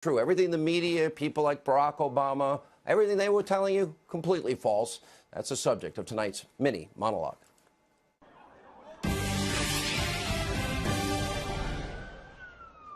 true. Everything the media, people like Barack Obama, everything they were telling you, completely false. That's the subject of tonight's mini monologue.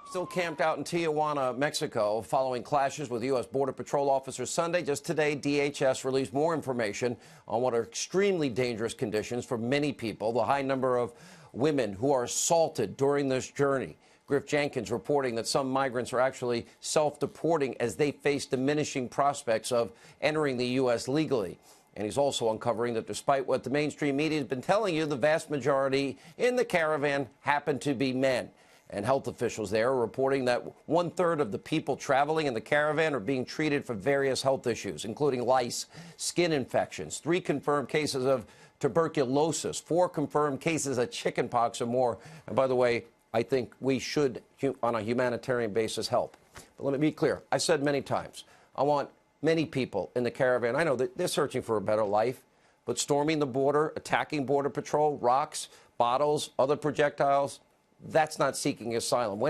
Still camped out in Tijuana, Mexico, following clashes with U.S. Border Patrol officers Sunday. Just today, DHS released more information on what are extremely dangerous conditions for many people, the high number of women who are assaulted during this journey. Griff Jenkins reporting that some migrants are actually self-deporting as they face diminishing prospects of entering the U.S. legally. And he's also uncovering that despite what the mainstream media has been telling you, the vast majority in the caravan happen to be men. And health officials there are reporting that 1/3 of the people traveling in the caravan are being treated for various health issues, including lice, skin infections, 3 confirmed cases of tuberculosis, 4 confirmed cases of chickenpox or more. And by the way, I think we should, on a humanitarian basis, help. But let me be clear. I said many times, I want many people in the caravan. I know that they're searching for a better life, but storming the border, attacking Border Patrol, rocks, bottles, other projectiles, that's not seeking asylum.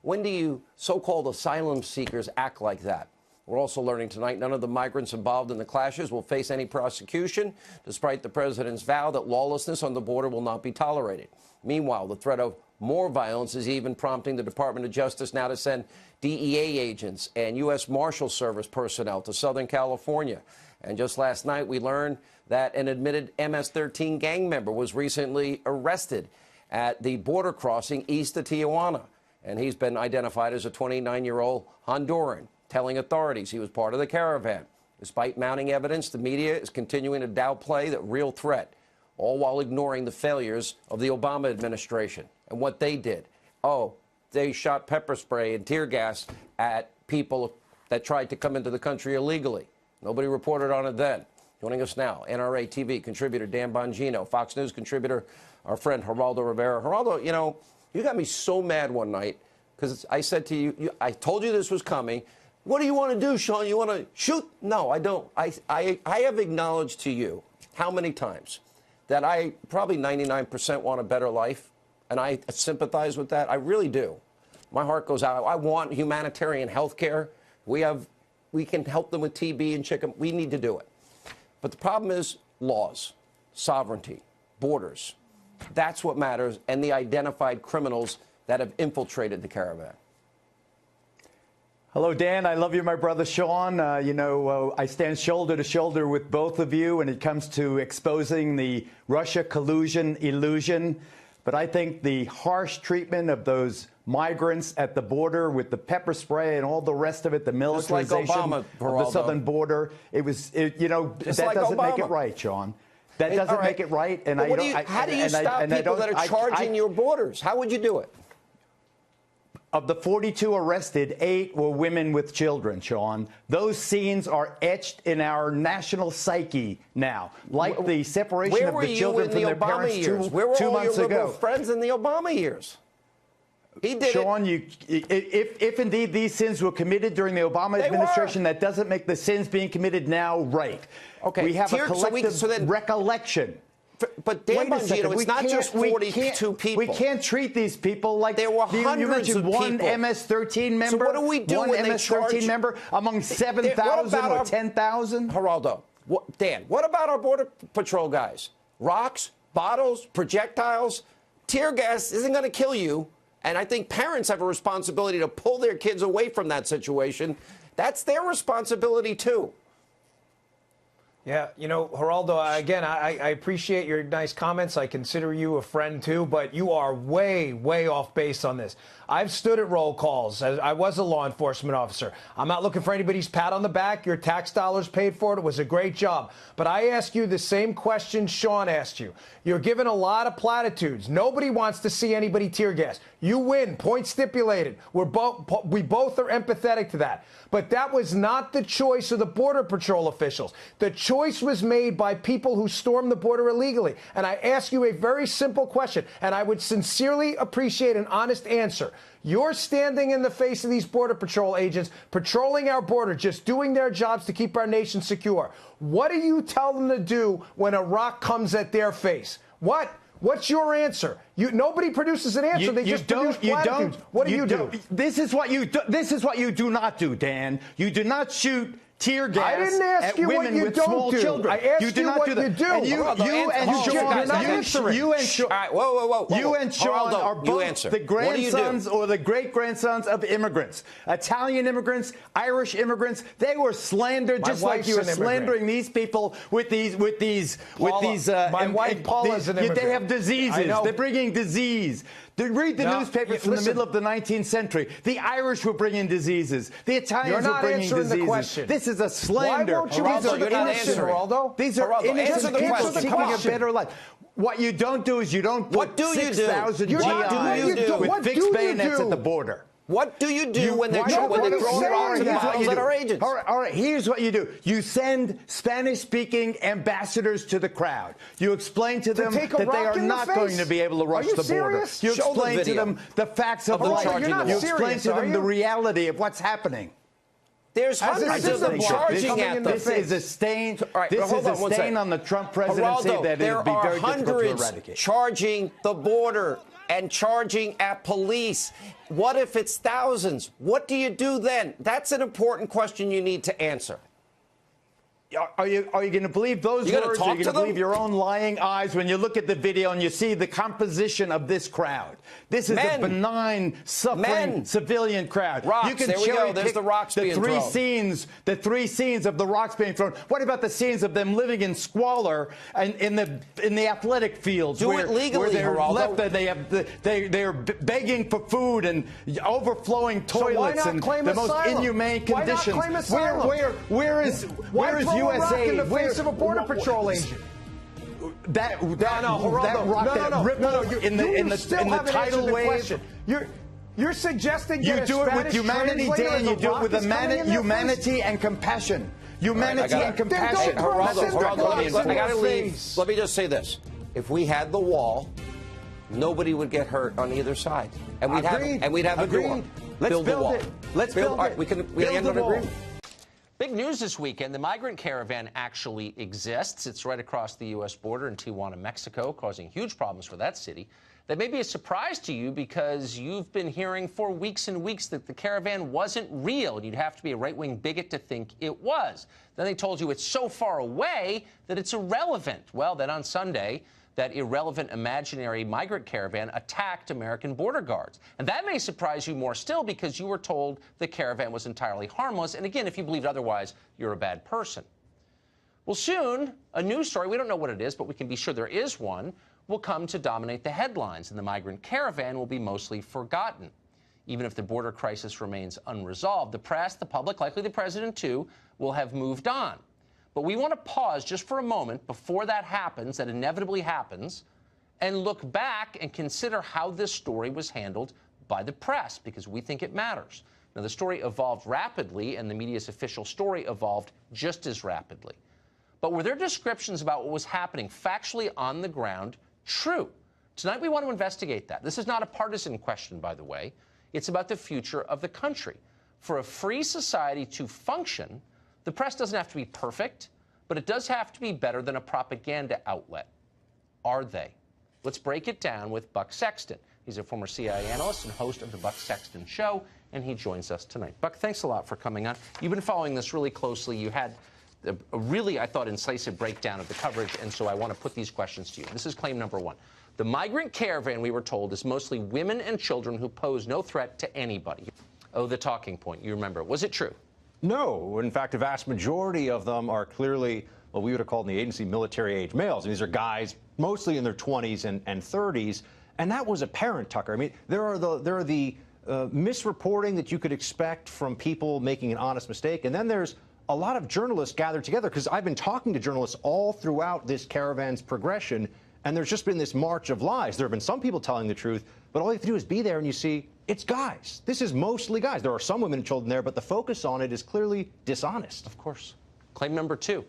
When do you so-called asylum seekers act like that? We're also learning tonight none of the migrants involved in the clashes will face any prosecution, despite the president's vow that lawlessness on the border will not be tolerated. Meanwhile, the threat of more violence is even prompting the Department of Justice now to send DEA agents and U.S. Marshal Service personnel to Southern California. And just last night, we learned that an admitted MS-13 gang member was recently arrested at the border crossing east of Tijuana. And he's been identified as a 29-year-old Honduran, telling authorities he was part of the caravan. Despite mounting evidence, the media is continuing to downplay the real threat, all while ignoring the failures of the Obama administration and what they did. Oh, they shot pepper spray and tear gas at people that tried to come into the country illegally. Nobody reported on it then. Joining us now, NRA TV contributor Dan Bongino, Fox News contributor, our friend Geraldo Rivera. Geraldo, you got me so mad one night because I said to you, I told you this was coming. What do you want to do, Sean? You want to shoot? No, I don't. I have acknowledged to you how many times that I probably 99% want a better life, and I sympathize with that. I really do. My heart goes out. I want humanitarian health care. We can help them with TB and chicken. We need to do it. But the problem is laws, sovereignty, borders. That's what matters, and the identified criminals that have infiltrated the caravan. Hello, Dan. I love you, my brother Sean. I stand shoulder to shoulder with both of you when it comes to exposing the Russia collusion illusion. But I think the harsh treatment of those migrants at the border with the pepper spray and all the rest of it, the militarization Obama, of the southern border, that doesn't make it right, Sean. That doesn't make it right. And how do you stop people that are charging your borders? How would you do it? Of the 42 arrested, 8 were women with children, Sean. Those scenes are etched in our national psyche now, like the separation of the children from their parents 2 months ago. Where were all your liberal friends in the Obama years? He did Sean, if indeed these sins were committed during the Obama administration, that doesn't make the sins being committed now right. Okay. We have a collective recollection. But Dan Bongino, it's not just 42 people. We can't treat these people like there were hundreds of people. One MS-13 member. So what do we do when they charge? One MS-13 member among 7,000 or 10,000? Geraldo, Dan, what about our Border Patrol guys? Rocks, bottles, projectiles, tear gas isn't going to kill you. And I think parents have a responsibility to pull their kids away from that situation. That's their responsibility, too. Yeah, Geraldo, again, I appreciate your nice comments. I consider you a friend, too, but you are way, way off base on this. I've stood at roll calls. I was a law enforcement officer. I'm not looking for anybody's pat on the back. Your tax dollars paid for it. It was a great job. But I ask you the same question Sean asked you. You're given a lot of platitudes. Nobody wants to see anybody tear gas. You win. Point stipulated. We both are empathetic to that. But that was not the choice of the Border Patrol officials. The choice was made by people who stormed the border illegally. And I ask you a very simple question, and I would sincerely appreciate an honest answer. You're standing in the face of these Border Patrol agents, patrolling our border, just doing their jobs to keep our nation secure. What do you tell them to do when a rock comes at their face? What What's your answer? Nobody produces an answer. They just produce platitudes. What do you do? This is what you do. This is what you do not do, Dan. You do not shoot tear gas I didn't ask at you what women you with don't small do. children. I asked you do you not what do that. you do. And you and Sean, you're not answering. All right, whoa. You and Sean Geraldo, are both the grandsons or the great-grandsons of immigrants. Italian immigrants, Irish immigrants. They were slandered just like you are slandering these people with these. My wife Paula's an immigrant. They have diseases. They're bringing disease. Read the newspapers from the middle of the 19th century. The Irish were bringing diseases. The Italians were bringing diseases. The question. This is a slander. Why won't you answer the question, Geraldo? These are innocent people seeking a better life. What you don't do is you don't put 6,000 GIs with fixed bayonets at the border. What do you do when they're throwing rocks and bottles at our agents? All right, here's what you do. You send Spanish-speaking ambassadors to the crowd. You explain to them that they are not going to be able to rush the border. You explain to them the facts of life. You explain to them the reality of what's happening. There's hundreds of them charging at them. This is a stain. This is a stain on the Trump presidency that it would be very difficult to eradicate. Charging the border and charging at police. What if it's thousands? What do you do then? That's an important question you need to answer. Are you going to believe those words? Are you going to believe your own lying eyes when you look at the video and you see the composition of this crowd? This is a benign, suffering civilian crowd. Rocks, you can there we go. There's pick the rocks being thrown. The three scenes of the rocks being thrown. What about the scenes of them living in squalor and in the athletic fields? Do it legally, where they're Geraldo. they're begging for food and overflowing toilets and the most inhumane conditions. Why not claim asylum? Where is USA? In the face of a border patrol agent. That in the tidal wave. You're suggesting you do it with humanity, Dan. You do it with humanity and compassion. Humanity and compassion. Geraldo, let me just say this: if we had the wall, nobody would get hurt on either side, and we'd have a new one. Let's build the wall. Let's build it. We end on an agreement. Big news this weekend. The Migrant Caravan actually exists. It's right across the U.S. border in Tijuana, Mexico, causing huge problems for that city. That may be a surprise to you because you've been hearing for weeks and weeks that the caravan wasn't real, and you'd have to be a right-wing bigot to think it was. Then they told you it's so far away that it's irrelevant. Well, then on Sunday, that irrelevant imaginary migrant caravan attacked American border guards. And that may surprise you more still because you were told the caravan was entirely harmless. And again, if you believed otherwise, you're a bad person. Well, soon, a news story, we don't know what it is, but we can be sure there is one, will come to dominate the headlines, and the migrant caravan will be mostly forgotten. Even if the border crisis remains unresolved, the press, the public, likely the president too, will have moved on. But we want to pause just for a moment before that happens, that inevitably happens, and look back and consider how this story was handled by the press, because we think it matters. Now, the story evolved rapidly, and the media's official story evolved just as rapidly. But were their descriptions about what was happening factually on the ground true? Tonight, we want to investigate that. This is not a partisan question, by the way. It's about the future of the country. For a free society to function, the press doesn't have to be perfect, but it does have to be better than a propaganda outlet. Are they? Let's break it down with Buck Sexton. He's a former CIA analyst and host of the Buck Sexton Show, and he joins us tonight. Buck, thanks a lot for coming on. You've been following this really closely. You had a really, I thought, incisive breakdown of the coverage, and so I want to put these questions to you. This is claim number one. The migrant caravan, we were told, is mostly women and children who pose no threat to anybody. Oh, the talking point. You remember. Was it true? No. In fact, a vast majority of them are clearly what we would have called in the agency military-age males. And these are guys mostly in their 20s and 30s. And that was apparent, Tucker. I mean, there are the misreporting that you could expect from people making an honest mistake. And then there's a lot of journalists gathered together, because I've been talking to journalists all throughout this caravan's progression, and there's just been this march of lies. There have been some people telling the truth, but all you have to do is be there and you see it's guys. This is mostly guys. There are some women and children there, but the focus on it is clearly dishonest. Of course. Claim number two.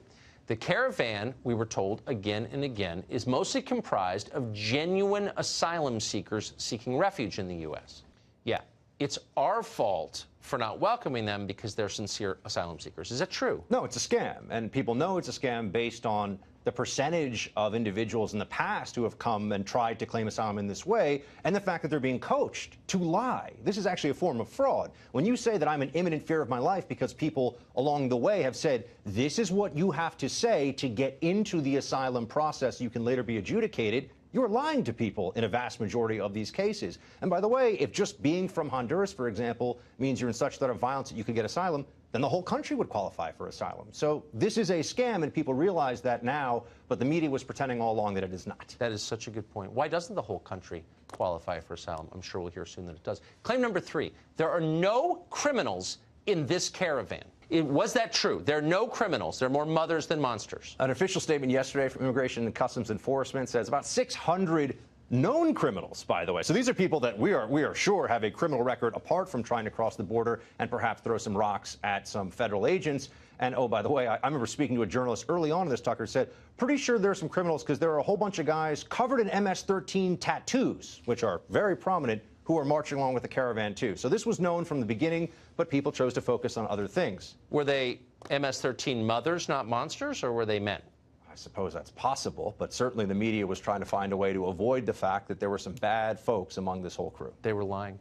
The caravan, we were told again and again, is mostly comprised of genuine asylum seekers seeking refuge in the U.S. Yeah, it's our fault for not welcoming them because they're sincere asylum seekers. Is that true? No, it's a scam, and people know it's a scam based on the percentage of individuals in the past who have come and tried to claim asylum in this way, and the fact that they're being coached to lie. This is actually a form of fraud. When you say that I'm in imminent fear of my life because people along the way have said, this is what you have to say to get into the asylum process, you can later be adjudicated, you're lying to people in a vast majority of these cases. And by the way, if just being from Honduras, for example, means you're in such threat of violence that you could get asylum, then the whole country would qualify for asylum. So this is a scam, and people realize that now, but the media was pretending all along that it is not. That is such a good point. Why doesn't the whole country qualify for asylum? I'm sure we'll hear soon that it does. Claim number 3, there are no criminals in this caravan. Was that true? There are no criminals. There are more mothers than monsters. An official statement yesterday from Immigration and Customs Enforcement says about 600 known criminals, by the way. So these are people that we are sure have a criminal record apart from trying to cross the border and perhaps throw some rocks at some federal agents. And, oh, by the way, I remember speaking to a journalist early on in this, Tucker, said, pretty sure there are some criminals because there are a whole bunch of guys covered in MS-13 tattoos, which are very prominent, who are marching along with the caravan, too. So this was known from the beginning, but people chose to focus on other things. Were they MS-13 mothers, not monsters, or were they men? I suppose that's possible, but certainly the media was trying to find a way to avoid the fact that there were some bad folks among this whole crew. They were lying.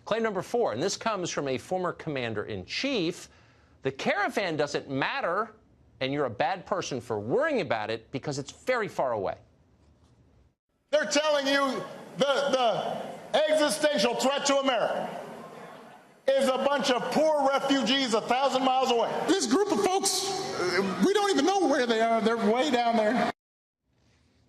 Claim number 4, and this comes from a former commander-in-chief. The caravan doesn't matter, and you're a bad person for worrying about it because it's very far away. They're telling you the existential threat to America is a bunch of poor refugees 1,000 miles away. This group of folks, we don't even know where they are. They're way down there.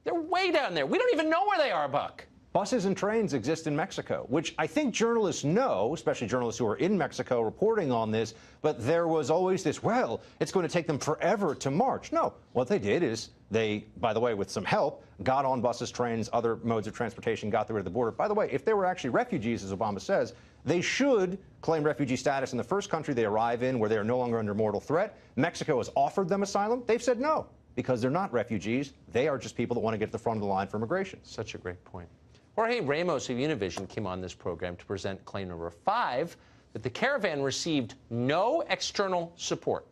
They're way down there. We don't even know where they are, Buck. Buses and trains exist in Mexico, which I think journalists know, especially journalists who are in Mexico reporting on this, but there was always this, well, it's going to take them forever to march. No, what they did is they, by the way, with some help, got on buses, trains, other modes of transportation, got there to the border. By the way, if they were actually refugees, as Obama says, they should claim refugee status in the first country they arrive in where they are no longer under mortal threat. Mexico has offered them asylum. They've said no, because they're not refugees. They are just people that want to get to the front of the line for immigration. Such a great point. Jorge Ramos of Univision came on this program to present claim number 5, that the caravan received no external support.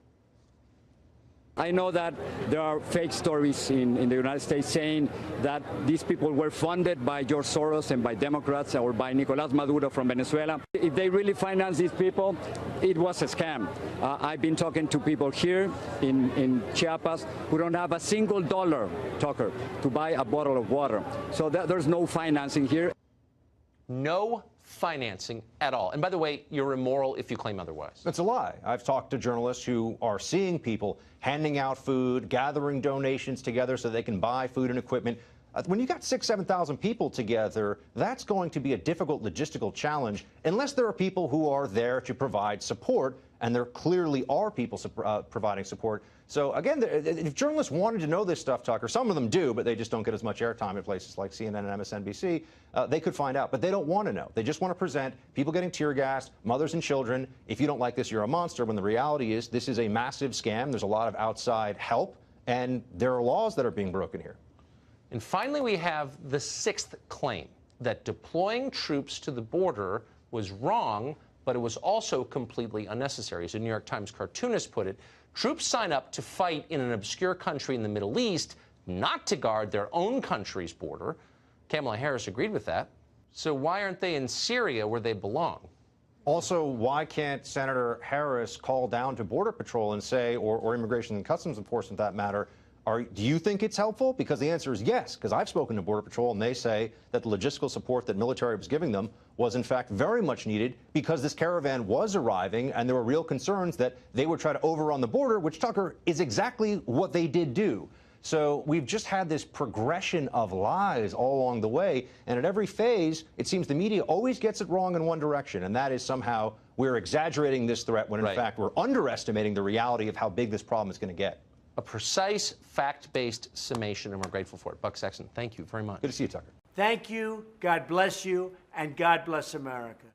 I know that there are fake stories in the United States saying that these people were funded by George Soros and by Democrats or by Nicolás Maduro from Venezuela. If they really finance these people, it was a scam. I've been talking to people here in Chiapas who don't have a single dollar, Tucker, to buy a bottle of water. So there's no financing here. No financing at all. And by the way, you're immoral if you claim otherwise. That's a lie. I've talked to journalists who are seeing people handing out food, gathering donations together so they can buy food and equipment. When you got 6,000 to 7,000 people together, that's going to be a difficult logistical challenge unless there are people who are there to provide support, and there clearly are people providing support. So again, if journalists wanted to know this stuff, Tucker, some of them do, but they just don't get as much airtime at places like CNN and MSNBC, they could find out. But they don't want to know. They just want to present people getting tear gassed, mothers and children. If you don't like this, you're a monster, when the reality is this is a massive scam. There's a lot of outside help, and there are laws that are being broken here. And finally, we have the 6th claim, that deploying troops to the border was wrong, but it was also completely unnecessary. As a New York Times cartoonist put it, troops sign up to fight in an obscure country in the Middle East, not to guard their own country's border. Kamala Harris agreed with that. So why aren't they in Syria where they belong? Also, why can't Senator Harris call down to Border Patrol and say, or Immigration and Customs Enforcement, that matter, do you think it's helpful? Because the answer is yes, because I've spoken to Border Patrol, and they say that the logistical support that military was giving them was, in fact, very much needed because this caravan was arriving, and there were real concerns that they would try to overrun the border, which, Tucker, is exactly what they did do. So we've just had this progression of lies all along the way, and at every phase, it seems the media always gets it wrong in one direction, and that is somehow we're exaggerating this threat when, in fact, we're underestimating the reality of how big this problem is going to get. A precise, fact-based summation, and we're grateful for it. Buck Sexton, thank you very much. Good to see you, Tucker. Thank you, God bless you, and God bless America.